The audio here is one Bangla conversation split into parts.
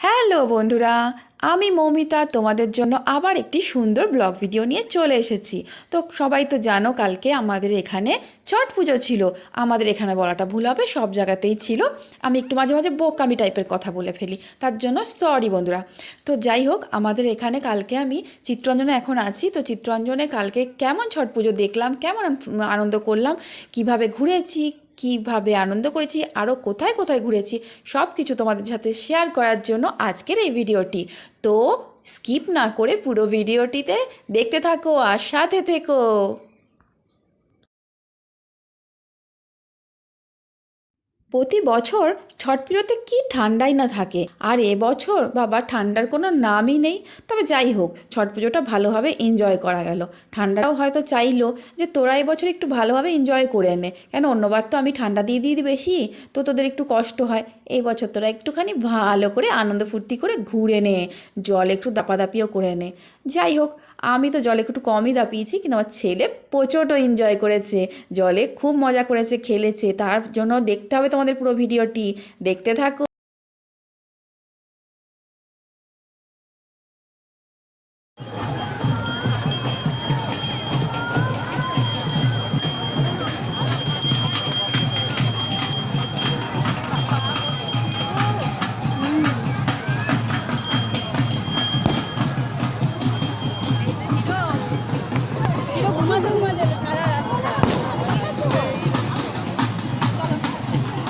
হ্যালো বন্ধুরা, আমি মৌমিতা তোমাদের জন্য আবার একটি সুন্দর ব্লগ ভিডিও নিয়ে চলে এসেছি। তো সবাই তো জানো কালকে আমাদের এখানে ছট পুজো ছিল। আমাদের এখানে বলাটা ভুল হবে, সব জায়গাতেই ছিল। আমি একটু মাঝে মাঝে বোকামি টাইপের কথা বলে ফেলি, তার জন্য সরি বন্ধুরা। তো যাই হোক, আমাদের এখানে কালকে আমি চিত্তরঞ্জনে এখন আছি। তো চিত্তরঞ্জনে কালকে কেমন ছট পুজো দেখলাম, কেমন আনন্দ করলাম, কিভাবে ঘুরেছি, কীভাবে আনন্দ করেছি, আরও কোথায় কোথায় ঘুরেছি, সব কিছু তোমাদের সাথে শেয়ার করার জন্য আজকের এই ভিডিওটি। তো স্কিপ না করে পুরো ভিডিওটিতে দেখতে থাকো আর সাথে থেকো। প্রতি বছর ছট পুজোতে কী ঠান্ডাই না থাকে, আর এবছর বাবা ঠান্ডার কোনো নামই নেই। তবে যাই হোক, ছট পুজোটা ভালোভাবে এনজয় করা গেল। ঠান্ডাটাও হয়তো চাইলো যে তোরা এবছর একটু ভালোভাবে এনজয় করে নে, কেন অন্যবার তো আমি ঠান্ডা দিয়ে দিই বেশি, তো তোদের একটু কষ্ট হয়। এই বছর তোরা একটুখানি ভালো করে আনন্দ ফুর্তি করে ঘুরে নে, জল একটু দাপাদাপিও করে নে। যাই হোক, আমি তো জলে একটু কমই দাপিয়েছি, কিন্তু আমার ছেলে প্রচণ্ড এনজয় করেছে, জলে খুব মজা করেছে, খেলেছে। তার জন্য দেখতে হবে তোমাদের পুরো ভিডিওটি, দেখতে থাকো।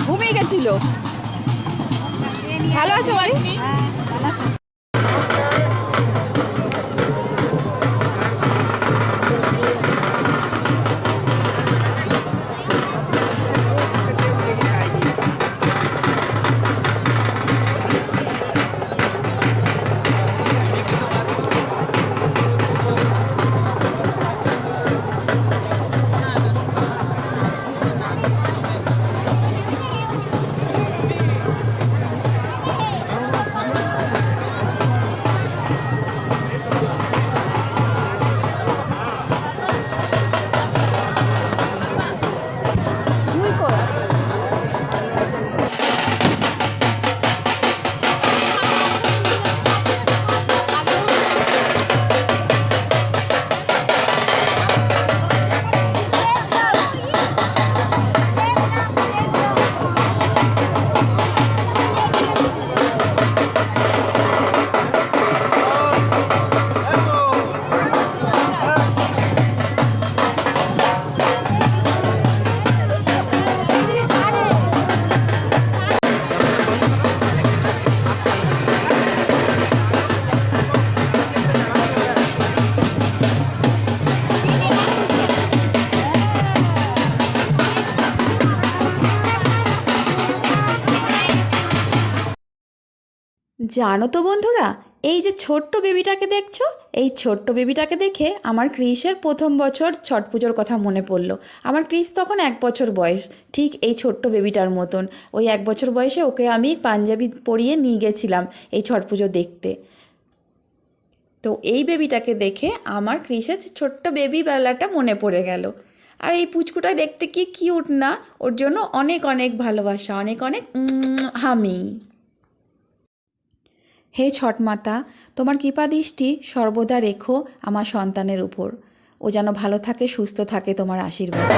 ঘুমিয়ে গেছিল। ভালো আছো বাড়ি? জানো তো বন্ধুরা, এই যে ছোট্ট বেবিটাকে দেখছো, এই ছোট্ট বেবিটাকে দেখে আমার ক্রিসের প্রথম বছর ছট পুজোর কথা মনে পড়লো। আমার ক্রিস তখন 1 বছর বয়স, ঠিক এই ছোট্ট বেবিটার মতন। ওই 1 বছর বয়সে ওকে আমি পাঞ্জাবি পরিয়ে নিয়ে গেছিলাম এই ছট পুজো দেখতে। তো এই বেবিটাকে দেখে আমার ক্রিসের ছোট্ট বেবি বেলাটা মনে পড়ে গেল। আর এই পুচকুটা দেখতে কি কিউট না, ওর জন্য অনেক অনেক ভালোবাসা, অনেক অনেক হামি। হে ছট মাতা, তোমার কৃপা দৃষ্টি সর্বদা রেখো আমার সন্তানের উপর, ও যেন ভালো থাকে, সুস্থ থাকে তোমার আশীর্বাদ।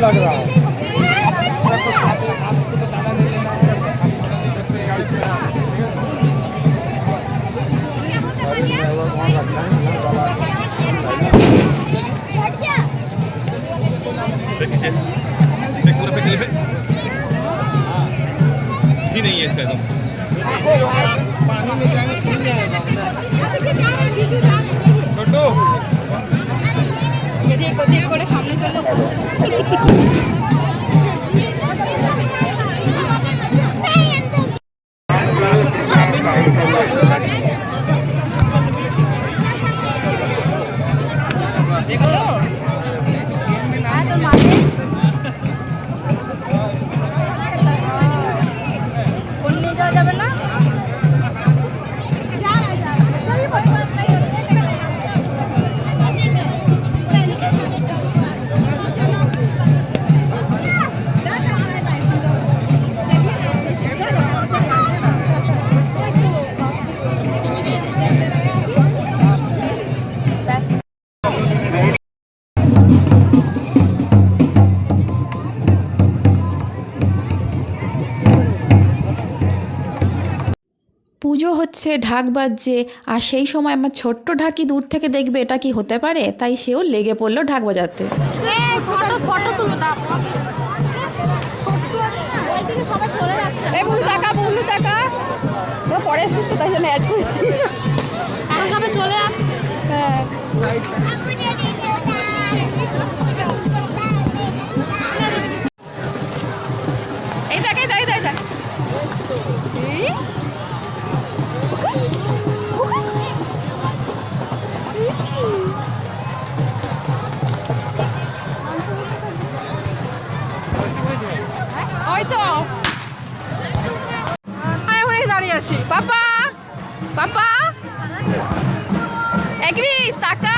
लग रहा है। ही नहीं है इसका तो पानी में जाएंगे फिर नहीं आएगा। छोटू করে সামনে চলে ফোন নিয়ে যাওয়া যাবে না পুজো হচ্ছে, ঢাক বাজছে, আর সেই সময় আমার ছোট্ট ঢাকি দূর থেকে দেখবে এটা কি হতে পারে, তাই সেও লেগে পড়লো ঢাক বাজাতে। ফটো তুলো এই বুলু টাকা ও পরে এসেছিস তো তাই জন্য অ্যাড করেছি। সবাই চলে আস হ্যাঁ এই দেখ এই ফোকাস ওই তো আমি দাঁড়িয়ে আছি পাপা এগ্রিস টাকা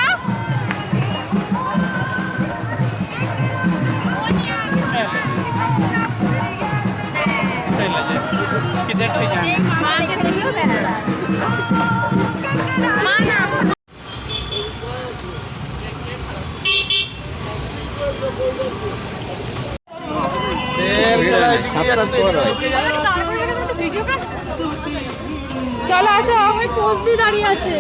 किधर से जाना চলো আসো পোজ দিয়ে দাঁড়িয়ে আছে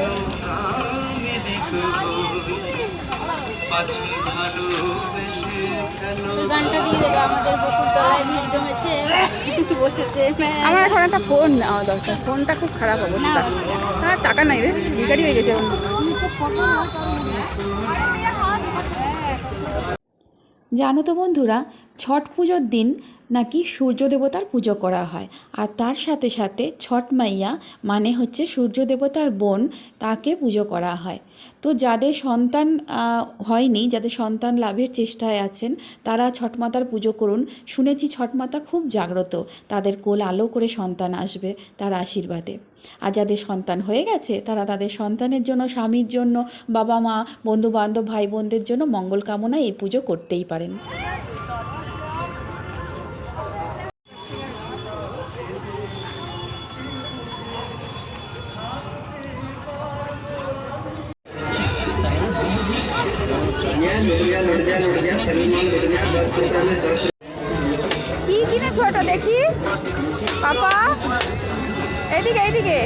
গানটা দিয়ে দেবে আমাদের বকুলতলায় ভিড় জমেছে বসেছে আমার এখন একটা ফোন নেওয়া দরকার, ফোনটা খুব খারাপ অবস্থা, তার টাকা নাই রে, ভিখারি হয়ে গেছে এখন। জানো তো বন্ধুরা, ছট পুজোর দিন নাকি সূর্য দেবতার পুজো করা হয়, আর তার সাথে সাথে ছট মাইয়া মানে হচ্ছে সূর্য দেবতার বোন, তাকে পুজো করা হয়। তো যাদের সন্তান হয়নি, যাদের সন্তান লাভের চেষ্টায় আছেন, তারা ছট মাতার পুজো করুন। শুনেছি ছট মাতা খুব জাগ্রত, তাদের কোল আলো করে সন্তান আসবে তার আশীর্বাদে। আর যাদের সন্তান হয়ে গেছে তারা তাদের সন্তানের জন্য, স্বামীর জন্য, বাবা মা, বন্ধু বান্ধব, ভাই বোনদের জন্য মঙ্গল কামনায় এই পুজো করতেই পারেন। কি কিনেছো ওটা দেখি পাপা, এইদিকে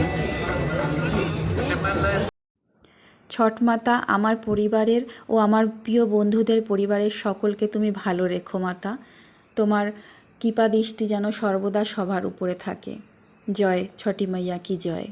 ছট মাতা আমার পরিবারের ও আমার প্রিয় বন্ধুদের পরিবারের সকলকে তুমি ভালো রেখো মাতা, তোমার কৃপা দৃষ্টি যেন সর্বদা সবার উপরে থাকে। জয় ছটি মাইয়া কি জয়।